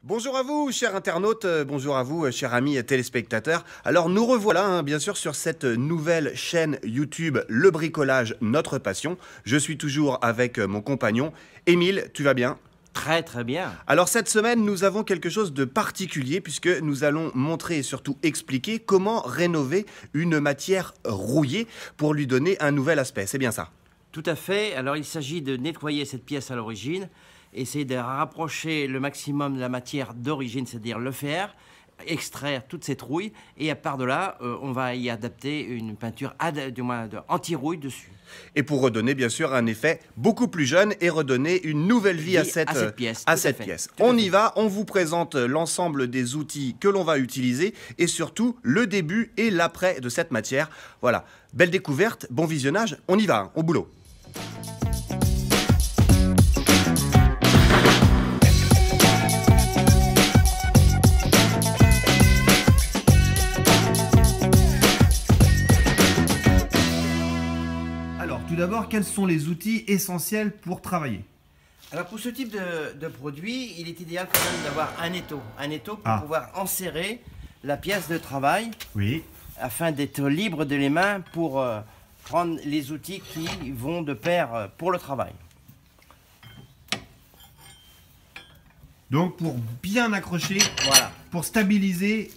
Bonjour à vous, chers internautes, bonjour à vous, chers amis téléspectateurs. Alors nous revoilà, bien sûr, sur cette nouvelle chaîne YouTube, Le Bricolage, notre passion. Je suis toujours avec mon compagnon. Émile, tu vas bien ? Très très bien. Alors cette semaine, nous avons quelque chose de particulier puisque nous allons montrer et surtout expliquer comment rénover une matière rouillée pour lui donner un nouvel aspect. C'est bien ça ? Tout à fait. Alors il s'agit de nettoyer cette pièce à l'origine, essayer de rapprocher le maximum de la matière d'origine, c'est-à-dire le fer, extraire toute cette rouille et à part de là, on va y adapter une peinture anti-rouille dessus. Et pour redonner bien sûr un effet beaucoup plus jeune et redonner une nouvelle vie à cette pièce. On y va, on vous présente l'ensemble des outils que l'on va utiliser et surtout le début et l'après de cette matière. Voilà, belle découverte, bon visionnage, on y va, au boulot. Tout d'abord, quels sont les outils essentiels pour travailler? Alors pour ce type de produit, il est idéal quand même d'avoir un étau pour pouvoir enserrer la pièce de travail, afin d'être libre de les mains pour prendre les outils qui vont de pair pour le travail. Donc pour bien accrocher, pour stabiliser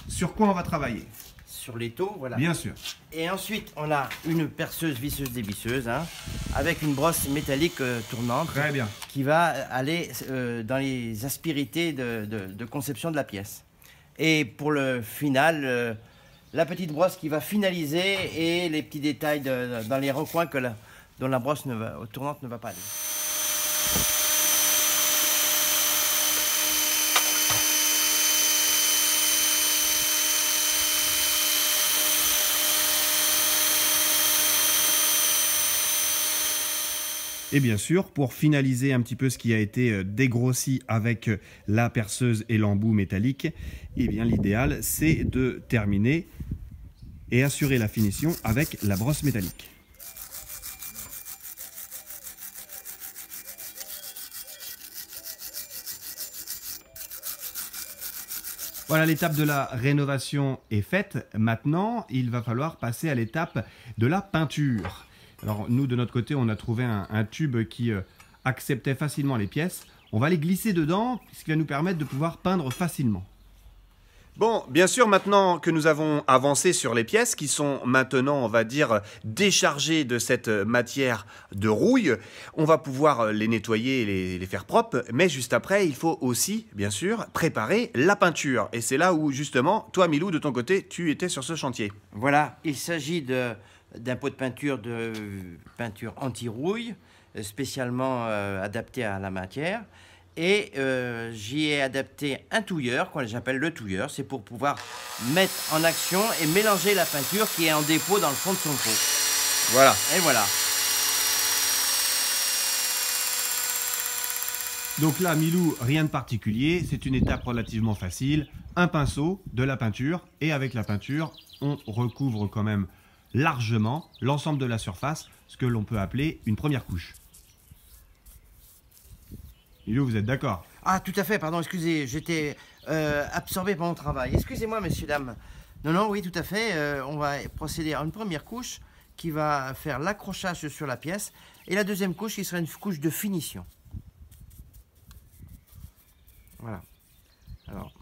sur quoi on va travailler? Sur l'étau, voilà. Bien sûr. Et ensuite, on a une perceuse visseuse dévisseuse, avec une brosse métallique tournante. Très bien. Qui va aller dans les aspérités de conception de la pièce. Et pour le final, la petite brosse qui va finaliser et les petits détails dans les recoins dont la brosse tournante ne va pas aller. Et bien sûr, pour finaliser un petit peu ce qui a été dégrossi avec la perceuse et l'embout métallique, eh bien l'idéal c'est de terminer et assurer la finition avec la brosse métallique. Voilà, l'étape de la rénovation est faite. Maintenant, il va falloir passer à l'étape de la peinture. Alors nous, de notre côté, on a trouvé un tube qui acceptait facilement les pièces. On va les glisser dedans, ce qui va nous permettre de pouvoir peindre facilement. Bon, bien sûr, maintenant que nous avons avancé sur les pièces qui sont maintenant, on va dire, déchargées de cette matière de rouille, on va pouvoir les nettoyer et les faire propres. Mais juste après, il faut aussi, bien sûr, préparer la peinture. Et c'est là où, justement, toi, Milou, de ton côté, tu étais sur ce chantier. Voilà, il s'agit d'un pot de peinture anti-rouille, spécialement adapté à la matière. Et j'y ai adapté un touilleur, qu'on j'appelle le touilleur. C'est pour pouvoir mettre en action et mélanger la peinture qui est en dépôt dans le fond de son pot. Voilà. Et voilà. Donc là, Milou, rien de particulier. C'est une étape relativement facile. Un pinceau, de la peinture. Et avec la peinture, on recouvre quand même largement l'ensemble de la surface, ce que l'on peut appeler une première couche. Milou, vous êtes d'accord? Ah, tout à fait, pardon, excusez, j'étais absorbé par mon travail. Excusez-moi, messieurs, dames. Non, oui, tout à fait. On va procéder à une première couche qui va faire l'accrochage sur la pièce et la deuxième couche qui sera une couche de finition. Voilà. Alors,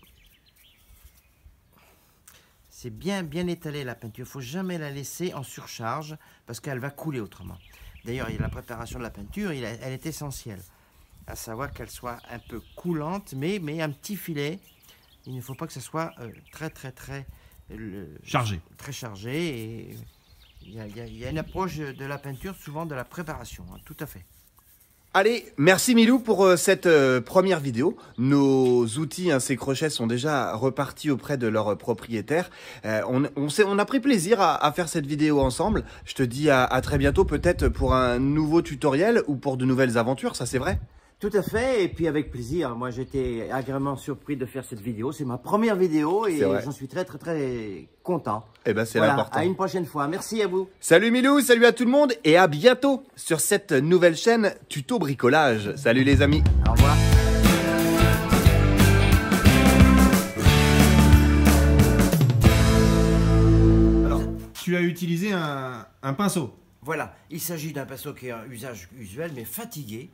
c'est bien étalé la peinture. Il ne faut jamais la laisser en surcharge parce qu'elle va couler autrement. D'ailleurs, la préparation de la peinture, elle est essentielle. À savoir qu'elle soit un peu coulante, mais un petit filet. Il ne faut pas que ce soit très chargé. Très chargé. Et il y a une approche de la peinture, souvent de la préparation, tout à fait. Allez, merci Milou pour cette première vidéo. Nos outils, ces crochets sont déjà repartis auprès de leurs propriétaires. On a pris plaisir à faire cette vidéo ensemble. Je te dis à très bientôt, peut-être pour un nouveau tutoriel ou pour de nouvelles aventures, ça c'est vrai? Tout à fait, et puis avec plaisir. Moi, j'étais agréablement surpris de faire cette vidéo. C'est ma première vidéo et j'en suis très content. Eh ben, c'est l'important. À une prochaine fois. Merci à vous. Salut Milou, salut à tout le monde et à bientôt sur cette nouvelle chaîne Tuto Bricolage. Salut les amis. Au revoir. tu as utilisé un pinceau. Voilà, il s'agit d'un pinceau qui est un usage usuel, mais fatigué,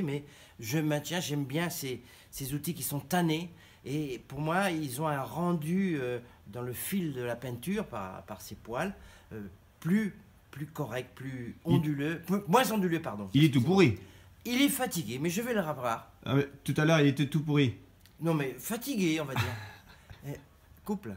mais je maintiens, j'aime bien ces outils qui sont tannés, et pour moi, ils ont un rendu dans le fil de la peinture, par ces poils, plus correct, plus onduleux, moins onduleux, pardon. Il est tout pourri. Il est fatigué, mais je vais le revoir. Ah, mais tout à l'heure, il était tout pourri. Non, mais fatigué, on va dire. Couple.